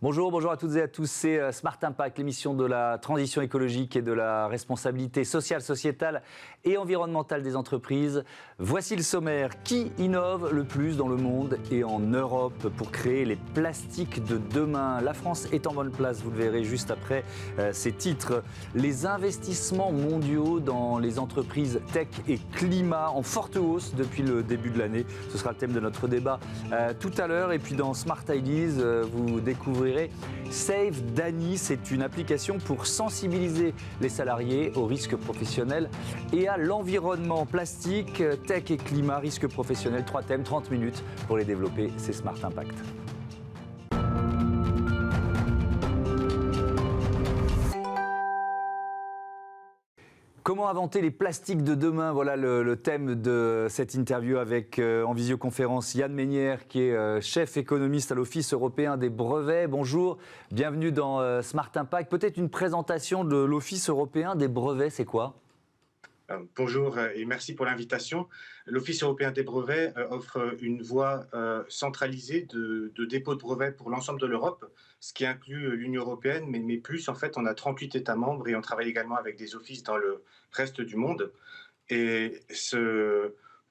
Bonjour, bonjour à toutes et à tous, c'est Smart Impact, l'émission de la transition écologique et de la responsabilité sociale, sociétale et environnementale des entreprises. Voici le sommaire. Qui innove le plus dans le monde et en Europe pour créer les plastiques de demain? La France est en bonne place, vous le verrez juste après ces titres. Les investissements mondiaux dans les entreprises tech et climat en forte hausse depuis le début de l'année. Ce sera le thème de notre débat tout à l'heure. Et puis dans Smart Ideas, vous découvrirez Save Dany, c'est une application pour sensibiliser les salariés aux risques professionnels et à l'environnement. Plastique, tech et climat, risques professionnels. 3 thèmes, 30 minutes pour les développer. C'est Smart Impact. Comment inventer les plastiques de demain? Voilà le thème de cette interview avec en visioconférence Yann Meynière qui est chef économiste à l'Office européen des brevets. Bonjour, bienvenue dans Smart Impact. Peut-être une présentation de l'Office européen des brevets, c'est quoi? Bonjour et merci pour l'invitation. L'Office européen des brevets offre une voie centralisée de dépôt de brevets pour l'ensemble de l'Europe, ce qui inclut l'Union européenne, mais plus, en fait, on a 38 États membres et on travaille également avec des offices dans le reste du monde. Et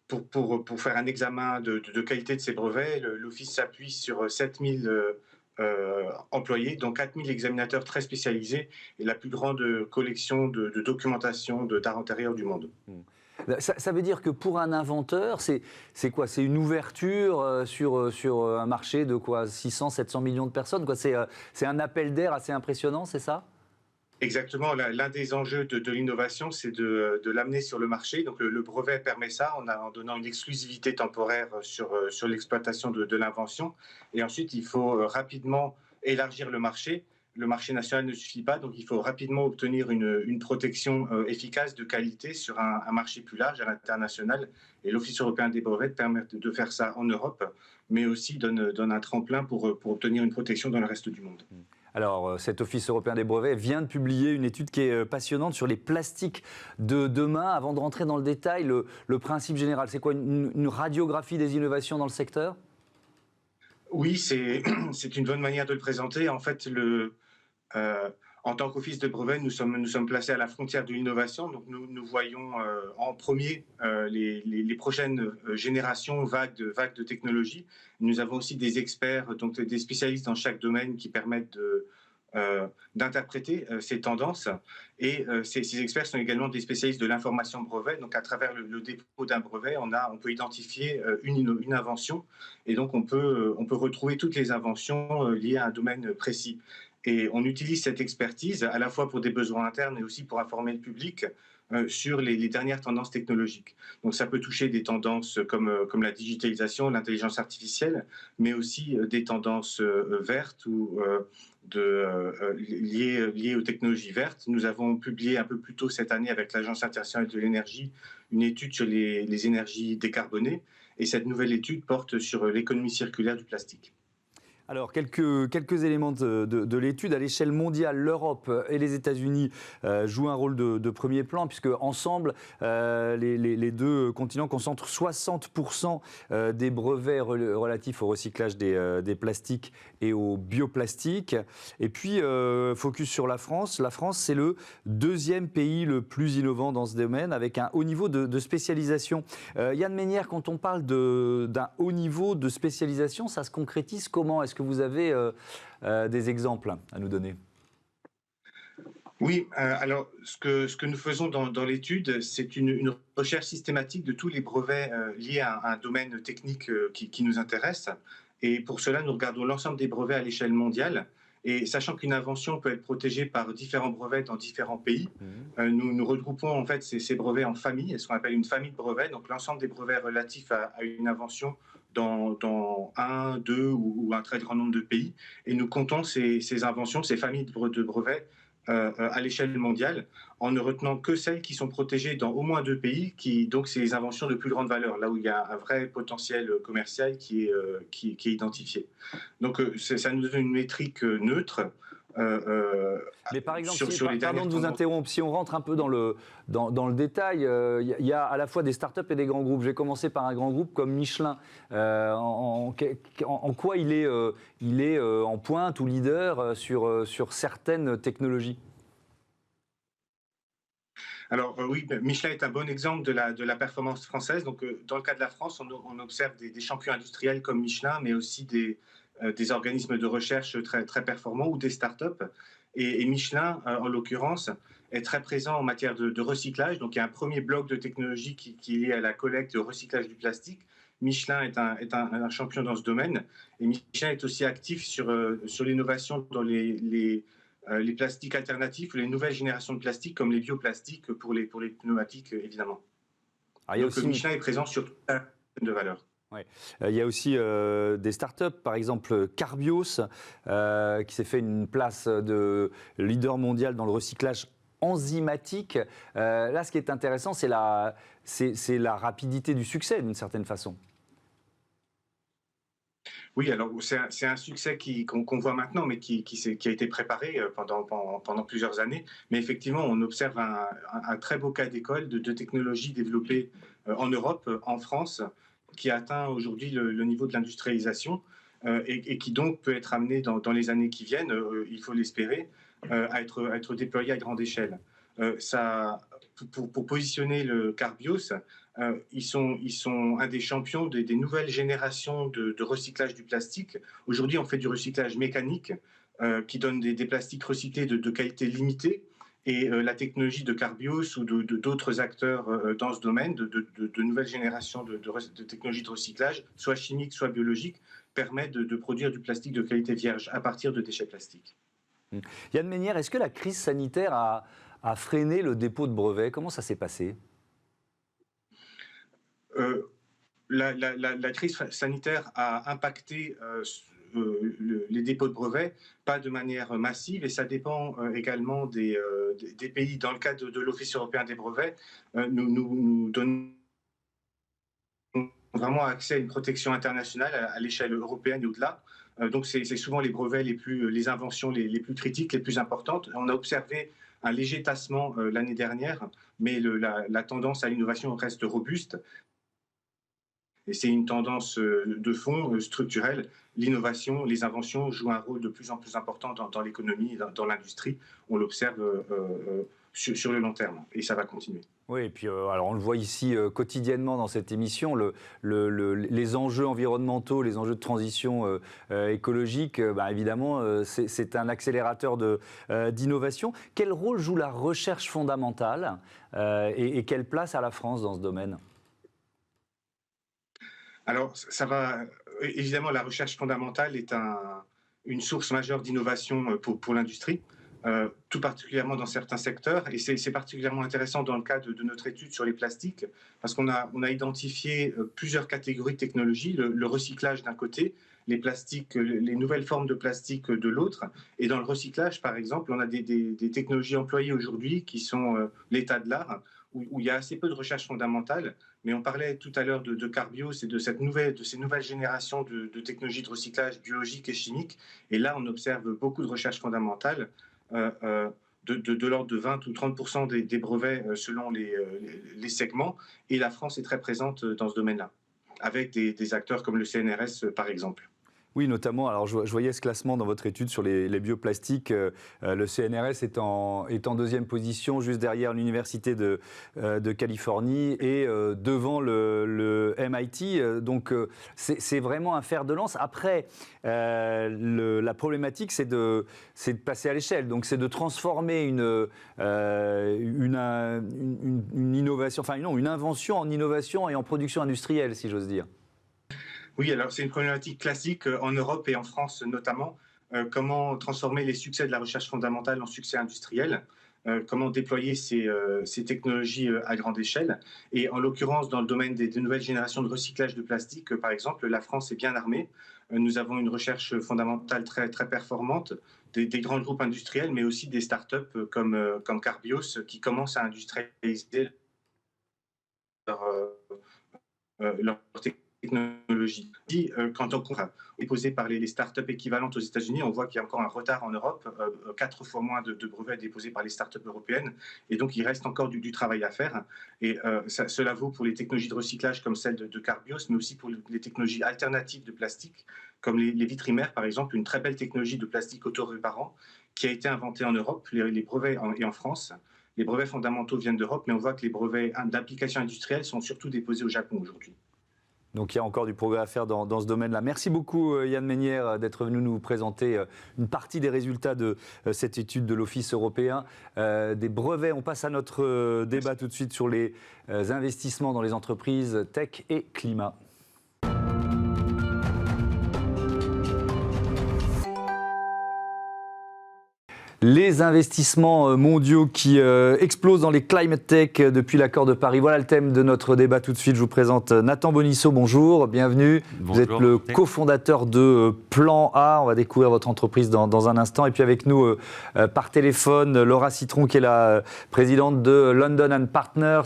pour faire un examen de qualité de ces brevets, l'Office s'appuie sur 7000 employés, dont 4000 examinateurs très spécialisés et la plus grande collection de documentation d'art antérieur du monde. Ça veut dire que pour un inventeur, c'est quoi? C'est une ouverture sur un marché de quoi? 600, 700 millions de personnes quoi? C'est un appel d'air assez impressionnant, c'est ça? Exactement, l'un des enjeux de l'innovation, c'est de l'amener sur le marché. Donc le brevet permet ça en donnant une exclusivité temporaire sur l'exploitation de l'invention. Et ensuite, il faut rapidement élargir le marché. Le marché national ne suffit pas, donc il faut rapidement obtenir une protection efficace de qualité sur un marché plus large, à l'international. Et l'Office européen des brevets permet de faire ça en Europe, mais aussi donne un tremplin pour obtenir une protection dans le reste du monde. Alors, cet Office européen des brevets vient de publier une étude qui est passionnante sur les plastiques de demain. Avant de rentrer dans le détail, le principe général, c'est quoi? Une radiographie des innovations dans le secteur? Oui, c'est une bonne manière de le présenter. En fait, en tant qu'office de brevet, nous sommes placés à la frontière de l'innovation. Donc, nous voyons en premier les prochaines générations vagues de technologies. Nous avons aussi des experts, donc des spécialistes dans chaque domaine qui permettent d'interpréter ces tendances. Et ces experts sont également des spécialistes de l'information brevet. Donc, à travers le dépôt d'un brevet, on peut identifier une invention. Et donc, on peut retrouver toutes les inventions liées à un domaine précis. Et on utilise cette expertise à la fois pour des besoins internes et aussi pour informer le public sur les dernières tendances technologiques. Donc ça peut toucher des tendances comme la digitalisation, l'intelligence artificielle, mais aussi des tendances vertes ou liées aux technologies vertes. Nous avons publié un peu plus tôt cette année avec l'Agence internationale de l'énergie une étude sur les énergies décarbonées. Et cette nouvelle étude porte sur l'économie circulaire du plastique. Alors, quelques éléments de l'étude. À l'échelle mondiale, l'Europe et les États-Unis jouent un rôle de premier plan, puisque ensemble, les deux continents concentrent 60% des brevets relatifs au recyclage des plastiques et au bioplastique. Et puis, focus sur la France. La France, c'est le deuxième pays le plus innovant dans ce domaine, avec un haut niveau de spécialisation. Yann Meynière, quand on parle d'un haut niveau de spécialisation, ça se concrétise comment? Est-ce que vous avez des exemples à nous donner? Oui, alors ce que nous faisons dans l'étude, c'est une recherche systématique de tous les brevets liés à un domaine technique qui nous intéresse. Et pour cela, nous regardons l'ensemble des brevets à l'échelle mondiale. Et sachant qu'une invention peut être protégée par différents brevets dans différents pays, nous regroupons en fait ces brevets en familles, ce qu'on appelle une famille de brevets, donc l'ensemble des brevets relatifs à une invention dans un, deux ou un très grand nombre de pays. Et nous comptons ces inventions, ces familles de brevets à l'échelle mondiale, en ne retenant que celles qui sont protégées dans au moins 2 pays, donc c'est les inventions de plus grande valeur, là où il y a un vrai potentiel commercial qui est identifié. Donc ça nous donne une métrique neutre Mais par exemple, sur les pardon dernières de vous tendances. interrompre, si on rentre un peu dans le détail, il y a à la fois des startups et des grands groupes. Je vais commencer par un grand groupe comme Michelin. En quoi il est en pointe ou leader sur certaines technologies? Alors oui, Michelin est un bon exemple de la performance française. Donc dans le cas de la France, on observe des champions industriels comme Michelin, mais aussi des organismes de recherche très performants ou des startups. Et Michelin, en l'occurrence, est très présent en matière de recyclage. Donc il y a un premier bloc de technologie qui est lié à la collecte et au recyclage du plastique. Michelin est un champion dans ce domaine. Et Michelin est aussi actif sur l'innovation dans les plastiques alternatifs ou les nouvelles générations de plastique comme les bioplastiques pour les pneumatiques, évidemment. Alors, il y a Donc aussi Michelin est présent sur toute la chaîne de valeur. ouais. Il y a aussi des startups, par exemple Carbios, qui s'est fait une place de leader mondial dans le recyclage enzymatique. Là, ce qui est intéressant, c'est la rapidité du succès, d'une certaine façon. Oui, alors c'est un succès qu'on voit maintenant, mais qui a été préparé pendant plusieurs années. Mais effectivement, on observe un très beau cas d'école de technologies développées en Europe, en France, qui a atteint aujourd'hui le niveau de l'industrialisation et qui donc peut être amené dans les années qui viennent, il faut l'espérer, à être déployé à grande échelle. Ça, pour positionner le Carbios, ils sont un des champions des nouvelles générations de recyclage du plastique. Aujourd'hui, on fait du recyclage mécanique qui donne des plastiques recyclés de qualité limitée. Et la technologie de Carbios ou d'autres acteurs dans ce domaine, de nouvelles générations de technologies de recyclage, soit chimiques, soit biologiques, permet de produire du plastique de qualité vierge à partir de déchets plastiques. Yann Meinière, est-ce que la crise sanitaire a freiné le dépôt de brevets? Comment ça s'est passé? Euh, la crise sanitaire a impacté les dépôts de brevets, pas de manière massive, et ça dépend également des pays. Dans le cadre de l'Office européen des brevets, nous donnons vraiment accès à une protection internationale à l'échelle européenne et au-delà. Donc c'est souvent les brevets les inventions les plus critiques, les plus importantes. On a observé un léger tassement l'année dernière, mais la tendance à l'innovation reste robuste. Et c'est une tendance de fond structurelle. L'innovation, les inventions jouent un rôle de plus en plus important dans l'économie, dans l'industrie. On l'observe sur le long terme et ça va continuer. Oui, et puis alors on le voit ici quotidiennement dans cette émission, les enjeux environnementaux, les enjeux de transition écologique, évidemment, c'est un accélérateur d'innovation. Quel rôle joue la recherche fondamentale et quelle place a la France dans ce domaine? Alors, ça va. Évidemment, la recherche fondamentale est une source majeure d'innovation pour l'industrie, tout particulièrement dans certains secteurs. Et c'est particulièrement intéressant dans le cadre de notre étude sur les plastiques, parce on a identifié plusieurs catégories de technologies, le recyclage d'un côté, les plastiques, les nouvelles formes de plastique de l'autre. Et dans le recyclage, par exemple, on a des technologies employées aujourd'hui qui sont l'état de l'art, où il y a assez peu de recherche fondamentale. Mais on parlait tout à l'heure de Carbios et de ces nouvelles générations de technologies de recyclage biologique et chimique. Et là, on observe beaucoup de recherche fondamentale, de l'ordre de 20 ou 30% des brevets selon les segments. Et la France est très présente dans ce domaine-là, avec des acteurs comme le CNRS, par exemple. Oui, notamment, alors je voyais ce classement dans votre étude sur les bioplastiques. Le CNRS est en deuxième position, juste derrière l'Université de Californie et devant le MIT. Donc, c'est vraiment un fer de lance. Après, la problématique, c'est de passer à l'échelle. Donc, c'est de transformer une innovation, enfin non, une invention en innovation et en production industrielle, si j'ose dire. Oui, alors c'est une problématique classique en Europe et en France notamment. Comment transformer les succès de la recherche fondamentale en succès industriel, comment déployer ces technologies à grande échelle. Et en l'occurrence, dans le domaine des nouvelles générations de recyclage de plastique, par exemple, la France est bien armée. Nous avons une recherche fondamentale très performante, des grands groupes industriels, mais aussi des startups comme Carbios qui commencent à industrialiser leur technologie technologie. Quand on compare déposés par les startups équivalentes aux États-Unis, on voit qu'il y a encore un retard en Europe, 4 fois moins de brevets déposés par les startups européennes, et donc il reste encore du travail à faire. Et cela vaut pour les technologies de recyclage comme celle de Carbios, mais aussi pour les technologies alternatives de plastique, comme les vitrimères par exemple, une très belle technologie de plastique auto-réparant qui a été inventée en Europe, les brevets et en France. Les brevets fondamentaux viennent d'Europe, mais on voit que les brevets d'application industrielle sont surtout déposés au Japon aujourd'hui. Donc il y a encore du progrès à faire dans ce domaine-là. Merci beaucoup Yann Meinière d'être venu nous présenter une partie des résultats de cette étude de l'Office européen des brevets. On passe à notre débat tout de suite sur les investissements dans les entreprises tech et climat. Les investissements mondiaux qui explosent dans les climate tech depuis l'accord de Paris. Voilà le thème de notre débat tout de suite. Je vous présente Nathan Bonisso, bonjour, bienvenue. Bonjour. Vous êtes le cofondateur de Plan A. On va découvrir votre entreprise dans un instant. Et puis avec nous par téléphone, Laura Citron, qui est la présidente de London & Partners,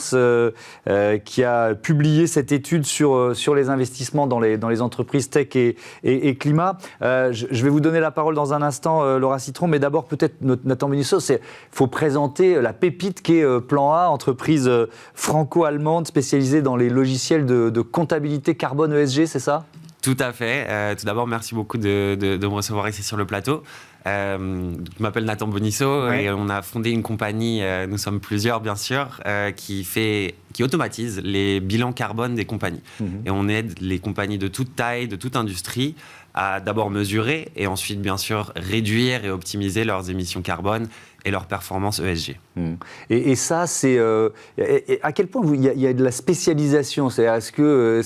qui a publié cette étude sur les investissements dans les entreprises tech et climat. Je vais vous donner la parole dans un instant, Laura Citron, mais d'abord peut-être Nathan Bonisso, il faut présenter la pépite qui est Plan A, entreprise franco-allemande spécialisée dans les logiciels de comptabilité carbone ESG, c'est ça ? Tout à fait. Tout d'abord, merci beaucoup de me recevoir ici sur le plateau. Je m'appelle Nathan Bonisso et on a fondé une compagnie, nous sommes plusieurs bien sûr, qui automatise les bilans carbone des compagnies. Et on aide les compagnies de toute taille, de toute industrie, à d'abord mesurer et ensuite bien sûr réduire et optimiser leurs émissions carbone et leur performance ESG. Et ça, c'est à quel point il y a de la spécialisation? Est-ce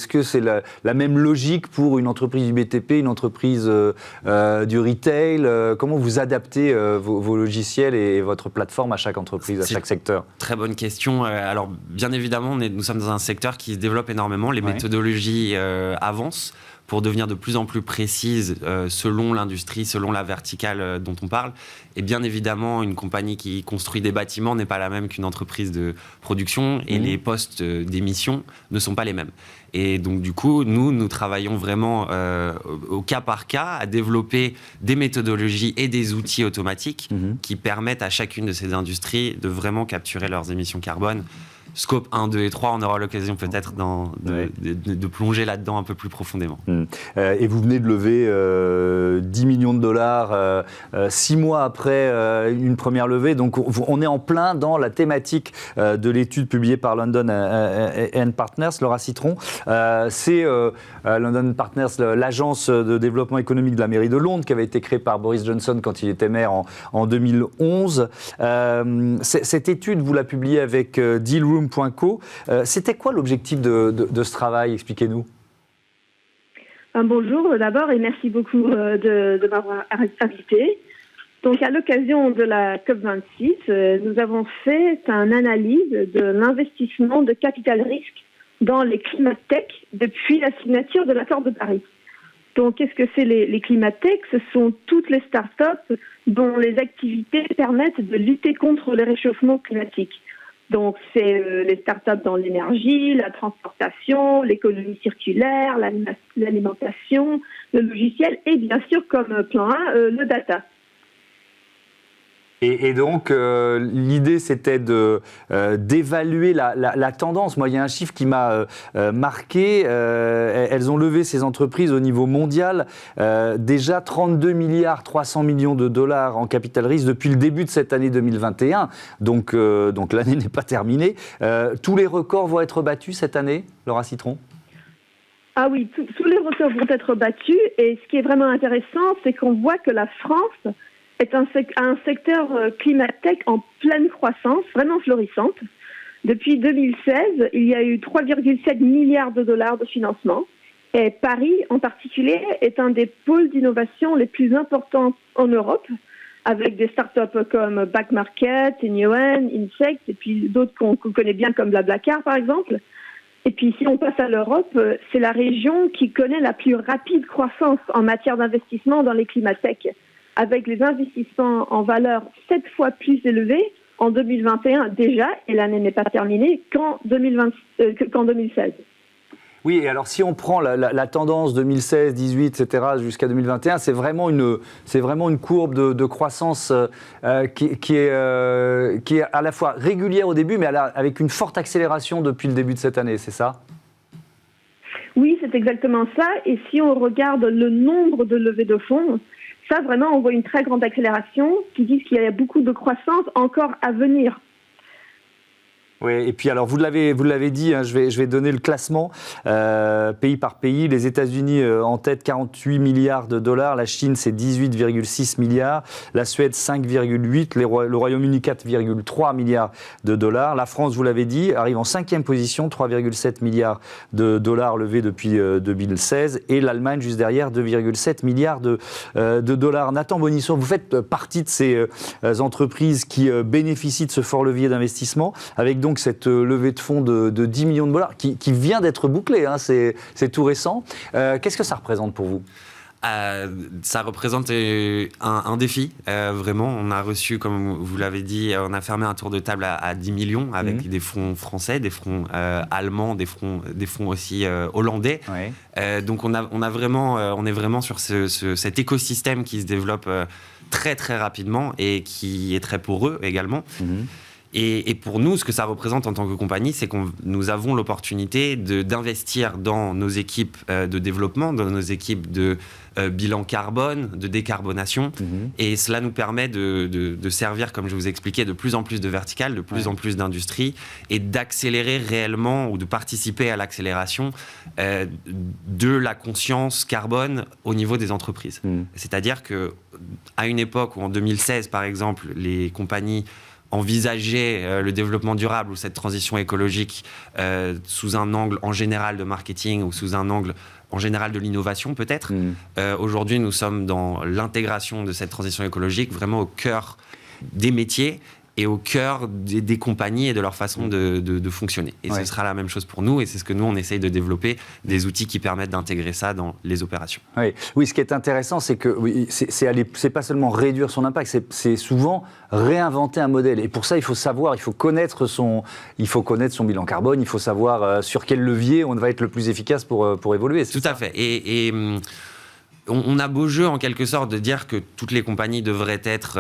que c'est la même logique pour une entreprise du BTP, une entreprise du retail? Comment vous adaptez vos logiciels et votre plateforme à chaque entreprise, à chaque secteur? Très bonne question. Alors, bien évidemment, nous sommes dans un secteur qui se développe énormément. Les méthodologies avancent pour devenir de plus en plus précises selon l'industrie, selon la verticale dont on parle. Et bien évidemment, une compagnie qui construit des bâtiments n'est pas la même qu'une entreprise de production et les postes d'émission ne sont pas les mêmes. Et donc du coup, nous travaillons vraiment au cas par cas à développer des méthodologies et des outils automatiques qui permettent à chacune de ces industries de vraiment capturer leurs émissions carbone. Scope 1, 2 et 3, on aura l'occasion peut-être de plonger là-dedans un peu plus profondément. Et vous venez de lever 10 millions de dollars 6 mois après une première levée. Donc on est en plein dans la thématique de l'étude publiée par London & Partners, Laura Citron. C'est London & Partners, l'agence de développement économique de la mairie de Londres, qui avait été créée par Boris Johnson quand il était maire en 2011. Cette étude, vous la publiez avec Dealroom. C'était quoi l'objectif de ce travail? Expliquez-nous. Bonjour d'abord et merci beaucoup de m'avoir invité. Donc à l'occasion de la COP26, nous avons fait une analyse de l'investissement de capital risque dans les climate tech depuis la signature de l'accord de Paris. Donc qu'est-ce que c'est les climate tech? Ce sont toutes les startups dont les activités permettent de lutter contre le réchauffement climatique. Donc, c'est les startups dans l'énergie, la transportation, l'économie circulaire, l'alimentation, le logiciel et bien sûr, comme plan 1, le data. Et donc, l'idée, c'était d'évaluer la tendance. Moi, il y a un chiffre qui m'a marqué. Elles ont levé ces entreprises au niveau mondial déjà 32 milliards 300 millions de dollars en capital risque depuis le début de cette année 2021. Donc l'année n'est pas terminée. Tous les records vont être battus cette année, Laura Citron? Ah oui, tous les records vont être battus. Et ce qui est vraiment intéressant, c'est qu'on voit que la France est un secteur climat-tech en pleine croissance, vraiment florissante. Depuis 2016, il y a eu 3,7 milliards de dollars de financement. Et Paris, en particulier, est un des pôles d'innovation les plus importants en Europe, avec des startups comme Backmarket, Neoen, Insect, et puis d'autres qu'on connaît bien comme Blablacar, par exemple. Et puis, si on passe à l'Europe, c'est la région qui connaît la plus rapide croissance en matière d'investissement dans les climat-tech, avec les investissements en valeur 7 fois plus élevés en 2021 déjà, et l'année n'est pas terminée, qu'en 2016. Oui, et alors si on prend la tendance 2016, 18, etc., jusqu'à 2021, c'est vraiment une courbe de croissance qui est à la fois régulière au début, mais avec une forte accélération depuis le début de cette année, c'est ça ? Oui, c'est exactement ça. Et si on regarde le nombre de levées de fonds, ça vraiment, on voit une très grande accélération qui dit qu'il y a beaucoup de croissance encore à venir. Oui, et puis alors vous l'avez dit, hein, je vais donner le classement pays par pays. Les États-Unis en tête, 48 milliards de dollars. La Chine, c'est 18,6 milliards. La Suède, 5,8. Le Royaume-Uni, 4,3 milliards de dollars. La France, vous l'avez dit, arrive en 5e position, 3,7 milliards de dollars levés depuis 2016. Et l'Allemagne, juste derrière, 2,7 milliards de dollars. Nathan Bonisson, vous faites partie de ces entreprises qui bénéficient de ce fort levier d'investissement, avec donc cette levée de fonds de 10 millions de dollars qui vient d'être bouclée, hein, c'est tout récent. Qu'est-ce que ça représente pour vous ? Ça représente un défi, vraiment. On a reçu, comme vous l'avez dit, on a fermé un tour de table à 10 millions avec des fonds français, des fonds allemands, des fonds aussi hollandais. Oui. Donc on est vraiment sur cet écosystème qui se développe très très rapidement et qui est très poreux également. Et pour nous, ce que ça représente en tant que compagnie, c'est que nous avons l'opportunité d'investir dans nos équipes de développement, dans nos équipes de bilan carbone, de décarbonation. Et cela nous permet de servir, comme je vous expliquais, de plus en plus de verticales, de plus en plus d'industries, et d'accélérer réellement ou de participer à l'accélération de la conscience carbone au niveau des entreprises. C'est-à-dire qu'à une époque où, en 2016, par exemple, les compagnies envisager le développement durable ou cette transition écologique sous un angle en général de marketing ou sous un angle en général de l'innovation peut-être. Aujourd'hui, nous sommes dans l'intégration de cette transition écologique vraiment au cœur des métiers et au cœur des compagnies et de leur façon de fonctionner. Et ce sera la même chose pour nous, et c'est ce que nous, on essaye de développer, des outils qui permettent d'intégrer ça dans les opérations. Oui, ce qui est intéressant, c'est que c'est pas seulement réduire son impact, c'est souvent réinventer un modèle. Et pour ça, il faut connaître son bilan carbone, il faut savoir sur quel levier on va être le plus efficace pour évoluer. Tout à fait. Et on a beau jeu, en quelque sorte, de dire que toutes les compagnies devraient être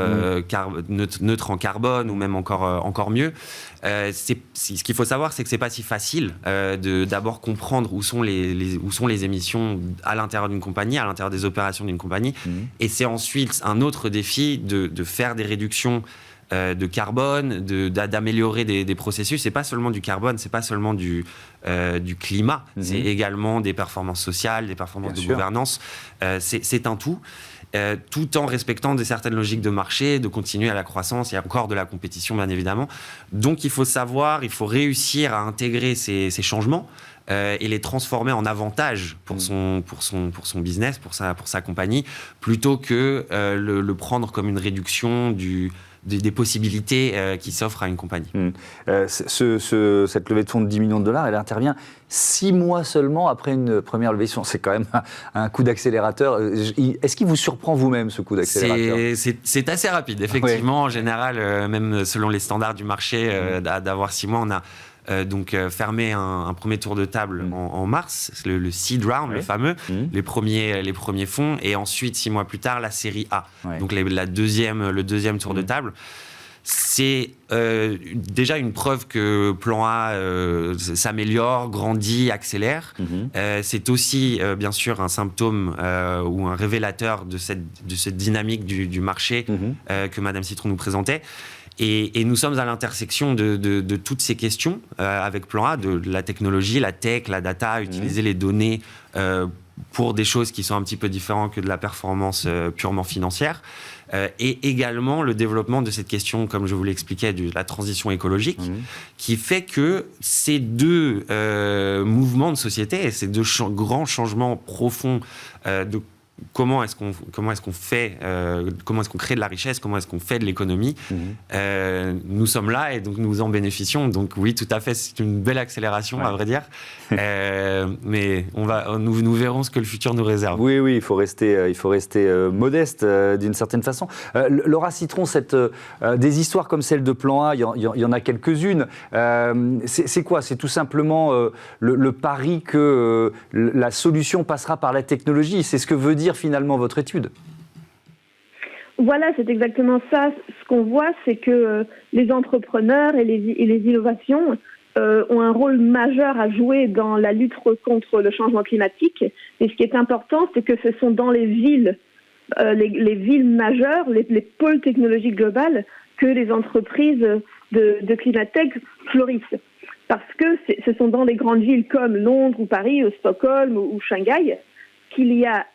neutres en carbone, ou même encore mieux. Ce qu'il faut savoir, c'est que ce n'est pas si facile d'abord comprendre où sont les émissions à l'intérieur d'une compagnie, à l'intérieur des opérations d'une compagnie. Et c'est ensuite un autre défi de faire des réductions de carbone, d'améliorer des processus. C'est pas seulement du carbone, c'est pas seulement du climat, c'est également des performances sociales, des performances de gouvernance. C'est un tout. Tout en respectant certaines logiques de marché, de continuer à la croissance. Il y a encore de la compétition, bien évidemment. Donc, il faut réussir à intégrer ces changements et les transformer en avantage pour son business, pour sa compagnie, plutôt que le prendre comme une réduction des possibilités qui s'offrent à une compagnie. Cette levée de fonds de 10 millions de dollars, elle intervient 6 mois seulement après une première levée de fonds. C'est quand même un coup d'accélérateur. Est-ce qu'il vous surprend vous-même, ce coup d'accélérateur ? C'est assez rapide, effectivement. En général, même selon les standards du marché, d'avoir 6 mois, on a donc fermé un premier tour de table en mars, le seed round, le fameux, les premiers fonds, et ensuite 6 mois plus tard la série A, donc le deuxième tour de table. C'est déjà une preuve que Plan A s'améliore, grandit, accélère. C'est aussi bien sûr un symptôme ou un révélateur de cette dynamique du marché que Madame Citron nous présentait. Et nous sommes à l'intersection de toutes ces questions avec Plan A, de la technologie, la tech, la data, utiliser les données pour des choses qui sont un petit peu différentes que de la performance purement financière. Et également le développement de cette question, comme je vous l'expliquais, de la transition écologique, qui fait que ces deux mouvements de société et ces deux grands changements profonds de comment est-ce qu'on fait, comment est-ce qu'on crée de la richesse, comment est-ce qu'on fait de l'économie. Nous sommes là et donc nous en bénéficions. Donc oui, tout à fait, c'est une belle accélération, à vrai dire. Mais nous verrons ce que le futur nous réserve. Oui, il faut rester modeste d'une certaine façon. Laura Citron, des histoires comme celle de Plan A, il y en a quelques-unes. C'est quoi? C'est tout simplement le pari que la solution passera par la technologie. C'est ce que veut dire finalement votre étude. Voilà, c'est exactement ça. Ce qu'on voit, c'est que les entrepreneurs et les innovations ont un rôle majeur à jouer dans la lutte contre le changement climatique. Et ce qui est important, c'est que ce sont dans les villes, les villes majeures, les pôles technologiques globales, que les entreprises de Climatech fleurissent. Parce que ce sont dans les grandes villes comme Londres ou Paris ou Stockholm ou Shanghai qu'il y a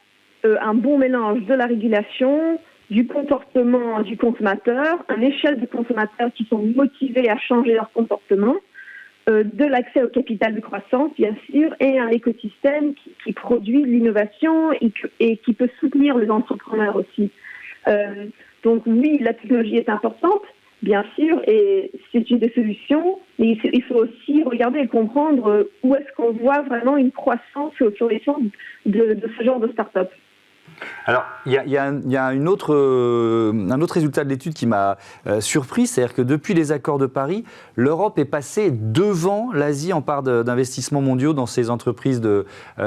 un bon mélange de la régulation, du comportement du consommateur, une échelle de consommateurs qui sont motivés à changer leur comportement, de l'accès au capital de croissance, bien sûr, et un écosystème qui produit de l'innovation et qui peut soutenir les entrepreneurs aussi. Donc oui, la technologie est importante, bien sûr, et c'est une des solutions, mais il faut aussi regarder et comprendre où est-ce qu'on voit vraiment une croissance sur les centres de ce genre de start-up. Alors, il y a un autre résultat de l'étude qui m'a surpris, c'est-à-dire que depuis les accords de Paris, l'Europe est passée devant l'Asie en part d'investissements mondiaux dans ces entreprises de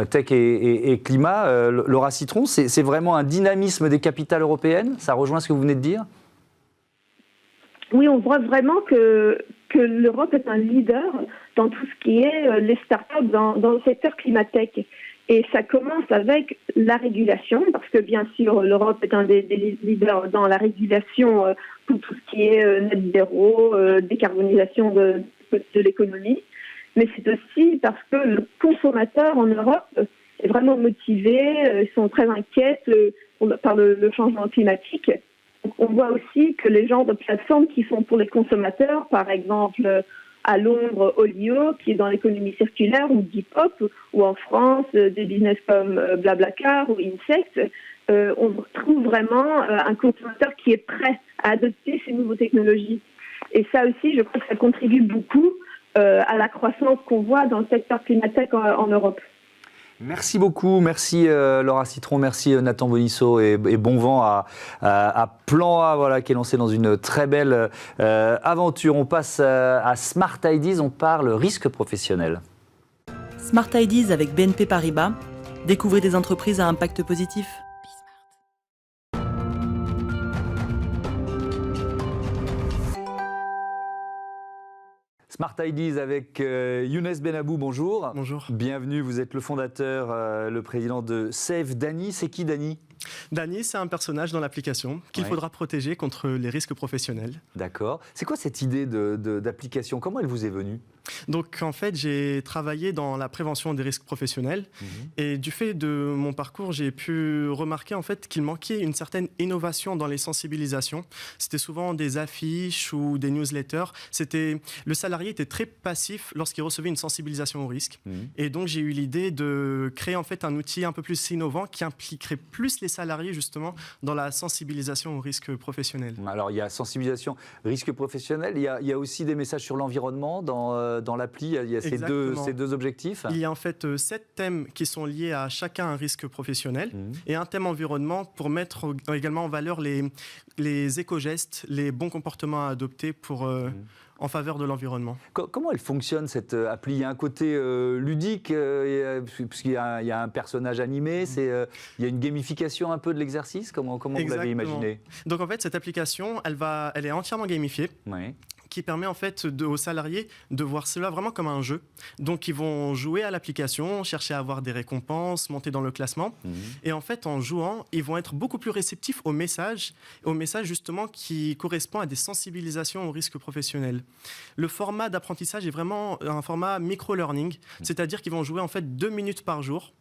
tech et climat. Laura Citron, c'est vraiment un dynamisme des capitales européennes? Ça rejoint ce que vous venez de dire? Oui, on voit vraiment que l'Europe est un leader dans tout ce qui est les startups dans le secteur climatech. Et ça commence avec la régulation, parce que bien sûr, l'Europe est un des leaders dans la régulation pour tout ce qui est net zéro, décarbonisation de l'économie. Mais c'est aussi parce que le consommateur en Europe est vraiment motivé, ils sont très inquiets par le changement climatique. Donc, on voit aussi que les genres de plateformes qui sont pour les consommateurs, par exemple à Londres, Olio, qui est dans l'économie circulaire, ou Depop, ou en France, des business comme Blablacar ou Insect, on trouve vraiment un consommateur qui est prêt à adopter ces nouvelles technologies. Et ça aussi, je crois que ça contribue beaucoup à la croissance qu'on voit dans le secteur climatique en Europe. Merci beaucoup, merci Laura Citron, merci Nathan Bonisso et bon vent à Plan A, voilà, qui est lancé dans une très belle aventure. On passe à Smart Ideas, on parle risque professionnel. Smart Ideas avec BNP Paribas, découvrez des entreprises à impact positif. Smart Ideas avec Younes Benabou, bonjour. Bonjour. Bienvenue, vous êtes le fondateur, le président de Save Dany. C'est qui Dany ? Dany, c'est un personnage dans l'application qu'il faudra protéger contre les risques professionnels. D'accord. C'est quoi cette idée d'application ? Comment elle vous est venue ? Donc en fait, j'ai travaillé dans la prévention des risques professionnels et du fait de mon parcours, j'ai pu remarquer en fait qu'il manquait une certaine innovation dans les sensibilisations. C'était souvent des affiches ou des newsletters. Le salarié était très passif lorsqu'il recevait une sensibilisation au risque. Et donc j'ai eu l'idée de créer en fait un outil un peu plus innovant qui impliquerait plus les salariés justement dans la sensibilisation aux risques professionnels. Alors il y a sensibilisation, risque professionnel, il y a aussi des messages sur l'environnement dans l'appli, il y a ces deux objectifs. Il y a en fait 7 thèmes qui sont liés à chacun un risque professionnel et un thème environnement pour mettre également en valeur les éco-gestes, les bons comportements à adopter en faveur de l'environnement. Comment elle fonctionne cette appli ? Il y a un côté ludique, puisqu'il y a un personnage animé, il y a une gamification un peu de l'exercice. Comment vous l'avez imaginé ? Donc en fait, cette application, elle est entièrement gamifiée. Oui. Qui permet en fait aux salariés de voir cela vraiment comme un jeu. Donc ils vont jouer à l'application, chercher à avoir des récompenses, monter dans le classement. Et en fait, en jouant, ils vont être beaucoup plus réceptifs aux messages justement qui correspond à des sensibilisations aux risques professionnels. Le format d'apprentissage est vraiment un format micro-learning, c'est-à-dire qu'ils vont jouer en fait 2 minutes par jour.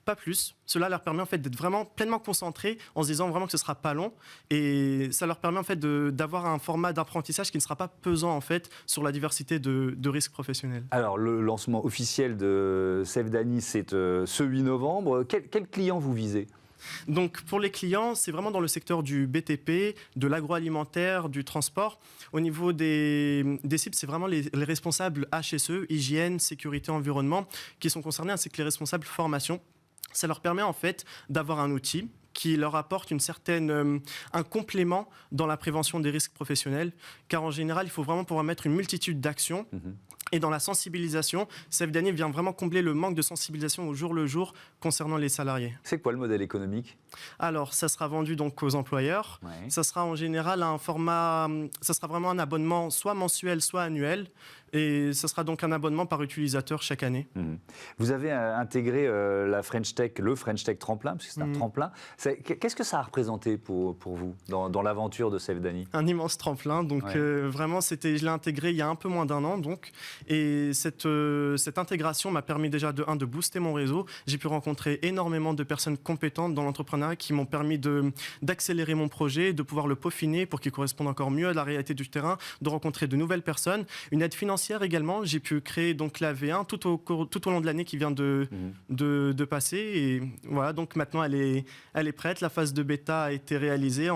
Pas plus. Cela leur permet en fait d'être vraiment pleinement concentrés en se disant vraiment que ce sera pas long et ça leur permet en fait d'avoir un format d'apprentissage qui ne sera pas pesant en fait sur la diversité de risques professionnels. Alors le lancement officiel de Save Dany, c'est ce 8 novembre. Quel client vous visez ? Donc pour les clients, c'est vraiment dans le secteur du BTP, de l'agroalimentaire, du transport. Au niveau des cibles, c'est vraiment les responsables HSE, hygiène, sécurité, environnement, qui sont concernés, ainsi que les responsables formation. Ça leur permet en fait d'avoir un outil qui leur apporte un complément dans la prévention des risques professionnels, car en général, il faut vraiment pouvoir mettre une multitude d'actions. Et dans la sensibilisation, Save Dany vient vraiment combler le manque de sensibilisation au jour le jour concernant les salariés. C'est quoi le modèle économique? Alors, ça sera vendu donc aux employeurs. Ouais. Ça sera en général ça sera vraiment un abonnement soit mensuel, soit annuel. Et ça sera donc un abonnement par utilisateur chaque année. Vous avez intégré la French Tech, le French Tech Tremplin, parce que c'est un tremplin. Qu'est-ce que ça a représenté pour vous dans l'aventure de Save Dany? Un immense tremplin. Donc vraiment, je l'ai intégré il y a un peu moins d'un an. Et cette intégration m'a permis déjà de booster mon réseau. J'ai pu rencontrer énormément de personnes compétentes dans l'entrepreneuriat qui m'ont permis d'accélérer mon projet, de pouvoir le peaufiner pour qu'il corresponde encore mieux à la réalité du terrain, de rencontrer de nouvelles personnes. Une aide financière également. J'ai pu créer donc la V1 tout au long de l'année qui vient de passer. Et voilà, donc maintenant elle est prête. La phase de bêta a été réalisée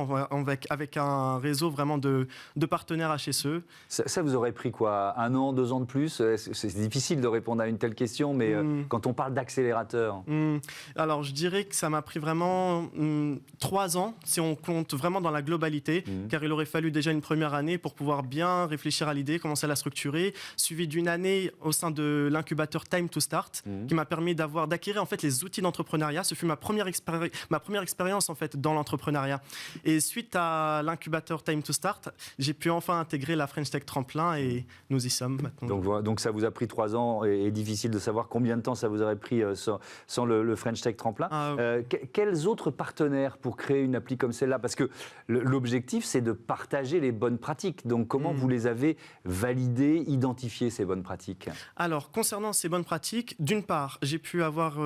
avec un réseau vraiment de partenaires HSE. Ça vous aurait pris quoi? 1 an, 2 ans de plus? C'est difficile de répondre à une telle question, mais quand on parle d'accélérateur. Alors je dirais que ça m'a pris vraiment 3 ans, si on compte vraiment dans la globalité, car il aurait fallu déjà une première année pour pouvoir bien réfléchir à l'idée, commencer à la structurer, suivi d'une année au sein de l'incubateur Time to Start, qui m'a permis d'acquérir en fait les outils d'entrepreneuriat. Ce fut ma première expérience en fait dans l'entrepreneuriat. Et suite à l'incubateur Time to Start, j'ai pu enfin intégrer la French Tech Tremplin et nous y sommes maintenant. Donc ça vous a pris 3 ans et difficile de savoir combien de temps ça vous aurait pris sans le French Tech Tremplin. Quels autres partenaires pour créer une appli comme celle-là? Parce que l'objectif, c'est de partager les bonnes pratiques. Donc comment vous les avez validées, identifiées, ces bonnes pratiques? Alors, concernant ces bonnes pratiques, d'une part, j'ai pu avoir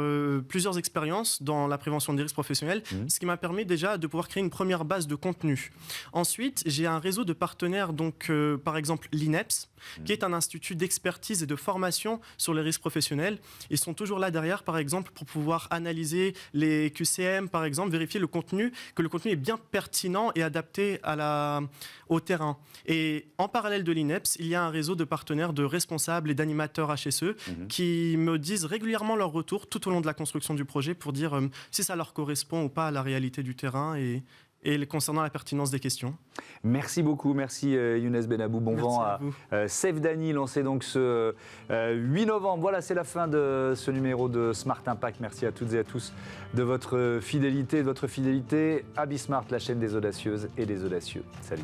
plusieurs expériences dans la prévention des risques professionnels, ce qui m'a permis déjà de pouvoir créer une première base de contenu. Ensuite, j'ai un réseau de partenaires, donc par exemple l'INEPS, qui est un institut d'expertise et de formation sur les risques professionnels. Ils sont toujours là derrière, par exemple, pour pouvoir analyser les QCM, par exemple, vérifier que le contenu est bien pertinent et adapté au terrain. Et en parallèle de l'INEPS, il y a un réseau de partenaires, de responsables et d'animateurs HSE qui me disent régulièrement leur retour tout au long de la construction du projet pour dire si ça leur correspond ou pas à la réalité du terrain et concernant la pertinence des questions. Merci beaucoup, merci Younes Benabou. Bon vent à Save Dany, lancé donc ce 8 novembre. Voilà, c'est la fin de ce numéro de Smart Impact. Merci à toutes et à tous de votre fidélité, à Bismart, la chaîne des audacieuses et des audacieux. Salut.